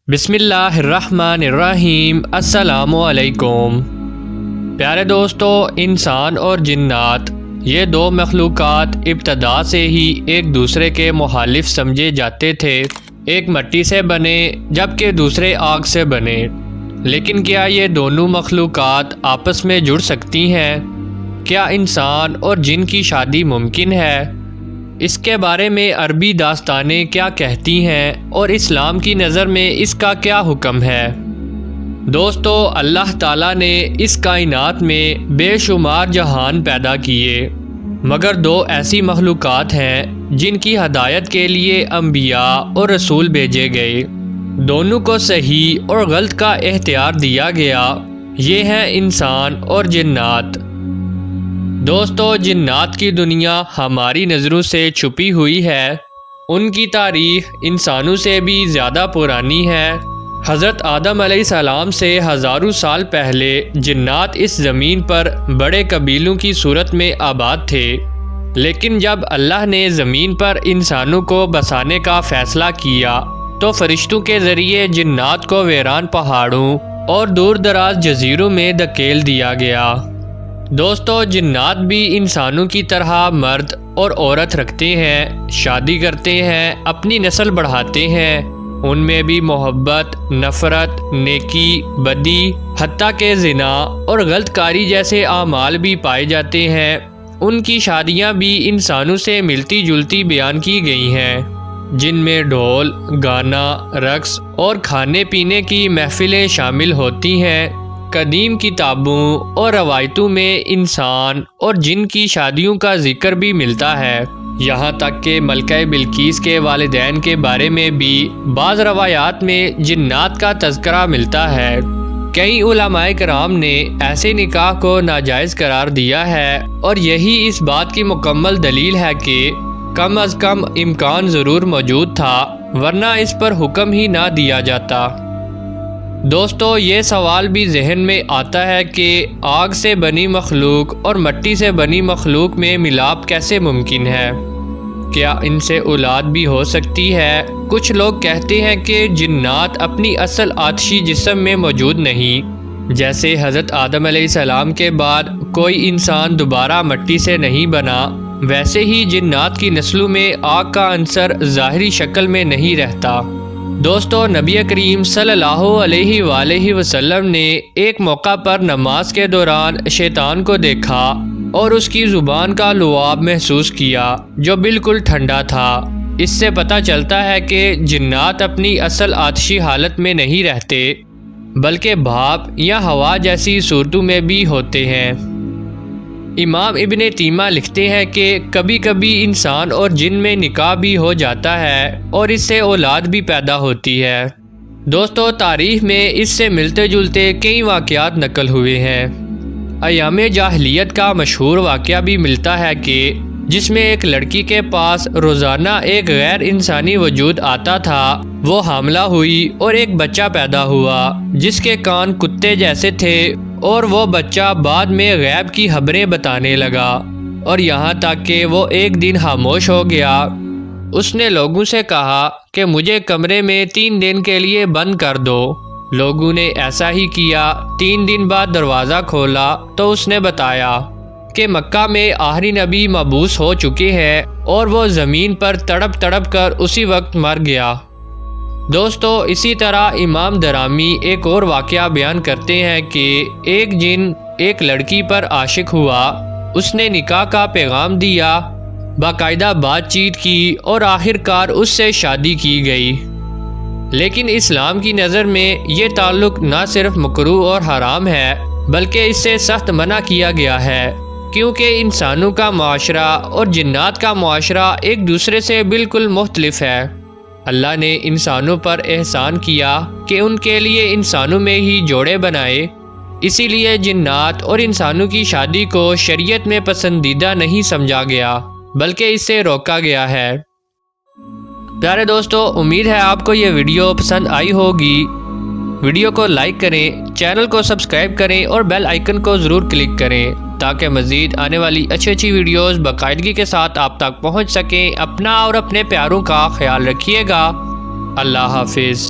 بسم اللہ الرحمن الرحیم۔ السلام علیکم پیارے دوستو، انسان اور جنات یہ دو مخلوقات ابتدا سے ہی ایک دوسرے کے مخالف سمجھے جاتے تھے۔ ایک مٹی سے بنے جبکہ دوسرے آگ سے بنے، لیکن کیا یہ دونوں مخلوقات آپس میں جڑ سکتی ہیں؟ کیا انسان اور جن کی شادی ممکن ہے؟ اس کے بارے میں عربی داستانیں کیا کہتی ہیں اور اسلام کی نظر میں اس کا کیا حکم ہے؟ دوستو، اللہ تعالیٰ نے اس کائنات میں بے شمار جہان پیدا کیے، مگر دو ایسی مخلوقات ہیں جن کی ہدایت کے لیے انبیاء اور رسول بھیجے گئے۔ دونوں کو صحیح اور غلط کا اختیار دیا گیا، یہ ہیں انسان اور جنات۔ دوستو، جنات کی دنیا ہماری نظروں سے چھپی ہوئی ہے۔ ان کی تاریخ انسانوں سے بھی زیادہ پرانی ہے۔ حضرت آدم علیہ السلام سے ہزاروں سال پہلے جنات اس زمین پر بڑے قبیلوں کی صورت میں آباد تھے، لیکن جب اللہ نے زمین پر انسانوں کو بسانے کا فیصلہ کیا تو فرشتوں کے ذریعے جنات کو ویران پہاڑوں اور دور دراز جزیروں میں دھکیل دیا گیا۔ دوستو، جنات بھی انسانوں کی طرح مرد اور عورت رکھتے ہیں، شادی کرتے ہیں، اپنی نسل بڑھاتے ہیں۔ ان میں بھی محبت، نفرت، نیکی، بدی، حتیٰ کہ زنا اور غلط کاری جیسے اعمال بھی پائے جاتے ہیں۔ ان کی شادیاں بھی انسانوں سے ملتی جلتی بیان کی گئی ہیں، جن میں ڈھول، گانا، رقص اور کھانے پینے کی محفلیں شامل ہوتی ہیں۔ قدیم کتابوں اور روایتوں میں انسان اور جن کی شادیوں کا ذکر بھی ملتا ہے، یہاں تک کہ ملکہ بلقیس کے والدین کے بارے میں بھی بعض روایات میں جنات کا تذکرہ ملتا ہے۔ کئی علماء کرام نے ایسے نکاح کو ناجائز قرار دیا ہے، اور یہی اس بات کی مکمل دلیل ہے کہ کم از کم امکان ضرور موجود تھا، ورنہ اس پر حکم ہی نہ دیا جاتا۔ دوستو، یہ سوال بھی ذہن میں آتا ہے کہ آگ سے بنی مخلوق اور مٹی سے بنی مخلوق میں ملاپ کیسے ممکن ہے؟ کیا ان سے اولاد بھی ہو سکتی ہے؟ کچھ لوگ کہتے ہیں کہ جنات اپنی اصل آتشی جسم میں موجود نہیں، جیسے حضرت آدم علیہ السلام کے بعد کوئی انسان دوبارہ مٹی سے نہیں بنا، ویسے ہی جنات کی نسلوں میں آگ کا عنصر ظاہری شکل میں نہیں رہتا۔ دوستو، نبی کریم صلی اللہ علیہ وآلہ وسلم نے ایک موقع پر نماز کے دوران شیطان کو دیکھا اور اس کی زبان کا لعاب محسوس کیا جو بالکل ٹھنڈا تھا۔ اس سے پتہ چلتا ہے کہ جنات اپنی اصل آتشی حالت میں نہیں رہتے، بلکہ بھاپ یا ہوا جیسی صورتوں میں بھی ہوتے ہیں۔ امام ابن تیمیہ لکھتے ہیں کہ کبھی کبھی انسان اور جن میں نکاح بھی ہو جاتا ہے اور اس سے اولاد بھی پیدا ہوتی ہے۔ دوستو، تاریخ میں اس سے ملتے جلتے کئی واقعات نقل ہوئے ہیں۔ ایام جاہلیت کا مشہور واقعہ بھی ملتا ہے کہ جس میں ایک لڑکی کے پاس روزانہ ایک غیر انسانی وجود آتا تھا، وہ حاملہ ہوئی اور ایک بچہ پیدا ہوا جس کے کان کتے جیسے تھے، اور وہ بچہ بعد میں غیب کی خبریں بتانے لگا، اور یہاں تک کہ وہ ایک دن خاموش ہو گیا۔ اس نے لوگوں سے کہا کہ مجھے کمرے میں 3 دن کے لیے بند کر دو۔ لوگوں نے ایسا ہی کیا۔ 3 دن بعد دروازہ کھولا تو اس نے بتایا کہ مکہ میں آخری نبی مبعوث ہو چکے ہیں، اور وہ زمین پر تڑپ تڑپ کر اسی وقت مر گیا۔ دوستو، اسی طرح امام درامی ایک اور واقعہ بیان کرتے ہیں کہ ایک جن ایک لڑکی پر عاشق ہوا، اس نے نکاح کا پیغام دیا، باقاعدہ بات چیت کی اور آخر کار اس سے شادی کی گئی۔ لیکن اسلام کی نظر میں یہ تعلق نہ صرف مکروہ اور حرام ہے، بلکہ اس سے سخت منع کیا گیا ہے، کیونکہ انسانوں کا معاشرہ اور جنات کا معاشرہ ایک دوسرے سے بالکل مختلف ہے۔ اللہ نے انسانوں پر احسان کیا کہ ان کے لیے انسانوں میں ہی جوڑے بنائے، اسی لیے جنات اور انسانوں کی شادی کو شریعت میں پسندیدہ نہیں سمجھا گیا، بلکہ اس سے روکا گیا ہے۔ پیارے دوستو، امید ہے آپ کو یہ ویڈیو پسند آئی ہوگی۔ ویڈیو کو لائک کریں، چینل کو سبسکرائب کریں اور بیل آئیکن کو ضرور کلک کریں تاکہ مزید آنے والی اچھی ویڈیوز باقاعدگی کے ساتھ آپ تک پہنچ سکیں۔ اپنا اور اپنے پیاروں کا خیال رکھیے گا۔ اللہ حافظ۔